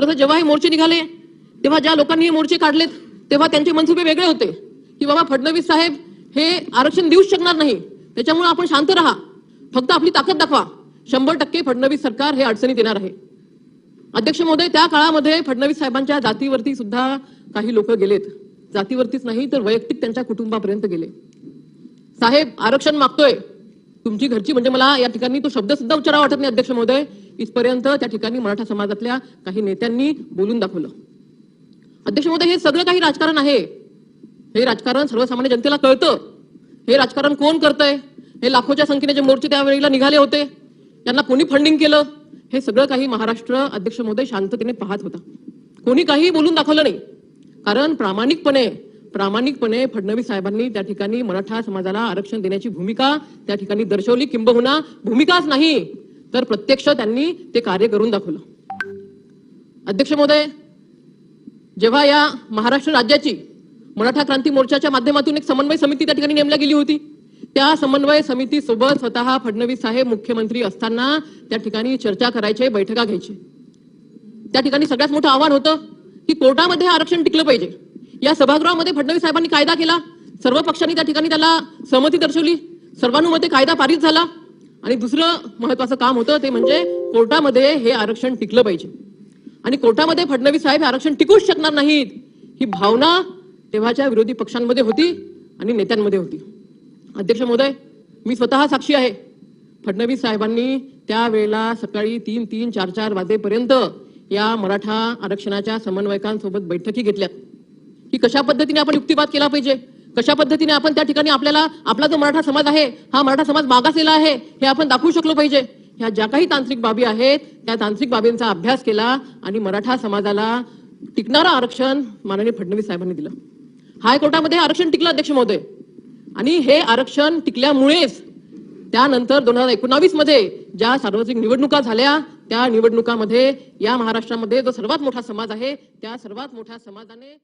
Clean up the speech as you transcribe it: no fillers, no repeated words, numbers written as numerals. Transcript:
खरं तर जेव्हा हे मोर्चे निघाले तेव्हा ज्या लोकांनी हे मोर्चे काढलेत तेव्हा त्यांचे मनसुबे वेगळे होते की बाबा फडणवीस साहेब हे आरक्षण देऊच शकणार नाही, त्याच्यामुळे आपण शांत राहा, फक्त आपली ताकद दाखवा, 100% फडणवीस सरकार हे अडचणीत येणार आहे. अध्यक्ष महोदय, त्या काळामध्ये फडणवीस साहेबांच्या जातीवरती सुद्धा काही लोक गेलेत. जातीवरतीच नाही तर वैयक्तिक त्यांच्या कुटुंबापर्यंत गेले. साहेब आरक्षण मागतोय, तुमची घरची, म्हणजे मला या ठिकाणी तो शब्द सुद्धा उच्चारावा वाटत नाही अध्यक्ष महोदय, इथपर्यंत त्या ठिकाणी मराठा समाजातल्या काही नेत्यांनी बोलून दाखवलं. अध्यक्ष महोदय, हे सगळं काही राजकारण आहे. हे राजकारण सर्वसामान्य जनतेला कळतं. हे राजकारण कोण करतंय, हे लाखोच्या संख्येने जे मोर्चे त्यावेळेला निघाले होते, त्यांना कोणी फंडिंग केलं, हे सगळं काही महाराष्ट्र अध्यक्ष महोदय शांततेने पाहत होता. कोणी काही बोलून दाखवलं नाही. कारण प्रामाणिकपणे फडणवीस साहेबांनी त्या ठिकाणी मराठा समाजाला आरक्षण देण्याची भूमिका त्या ठिकाणी दर्शवली. किंबहुना भूमिकाच नाही तर प्रत्यक्ष त्यांनी ते कार्य करून दाखवलं. अध्यक्ष महोदय, जेव्हा या महाराष्ट्र राज्याची मराठा क्रांती मोर्चाच्या माध्यमातून एक समन्वय समिती त्या ठिकाणी नेमल्या गेली होती, त्या समन्वय समिती सोबत स्वतः फडणवीस साहेब मुख्यमंत्री असताना त्या ठिकाणी चर्चा करायचे, बैठका घ्यायची. त्या ठिकाणी सगळ्यात मोठं आव्हान होतं की कोर्टामध्ये आरक्षण टिकलं पाहिजे. या सभागृहामध्ये फडणवीस साहेबांनी कायदा केला, सर्व पक्षांनी त्या ठिकाणी त्याला सहमती दर्शवली, सर्वानुमते कायदा पारित झाला. आणि दुसरं महत्वाचं काम होतं ते म्हणजे कोर्टामध्ये हे आरक्षण टिकलं पाहिजे. आणि कोर्टामध्ये फडणवीस साहेब हे आरक्षण टिकूच शकणार नाहीत ही भावना तेव्हाच्या विरोधी पक्षांमध्ये होती आणि नेत्यांमध्ये होती. अध्यक्ष महोदय, मी स्वतः साक्षी आहे. फडणवीस साहेबांनी त्यावेळेला सकाळी 3-3, 4-4 वाजेपर्यंत या मराठा आरक्षणाच्या समन्वयकांसोबत बैठकी घेतल्यात की कशा पद्धतीने आपण युक्तिवाद केला पाहिजे, कशा पद्धतीने आपण त्या ठिकाणी आपला जो मराठा समाज आहे हा मराठा समाज मागासलेला आहे हे आपण दाखवू शकलो पाहिजे. ह्या ज्या काही तांत्रिक बाबी आहेत त्या तांत्रिक बाबींचा अभ्यास केला आणि मराठा समाजाला टिकणारं आरक्षण माननीय फडणवीस साहेबांनी दिलं. हायकोर्टामध्ये आरक्षण टिकलं अध्यक्ष महोदय. आणि हे आरक्षण टिकल्यामुळेच त्यानंतर 2019 मध्ये ज्या सार्वत्रिक निवडणुका झाल्या त्या निवडणुकामध्ये या महाराष्ट्रामध्ये जो सर्वात मोठा समाज आहे त्या सर्वात मोठ्या समाजाने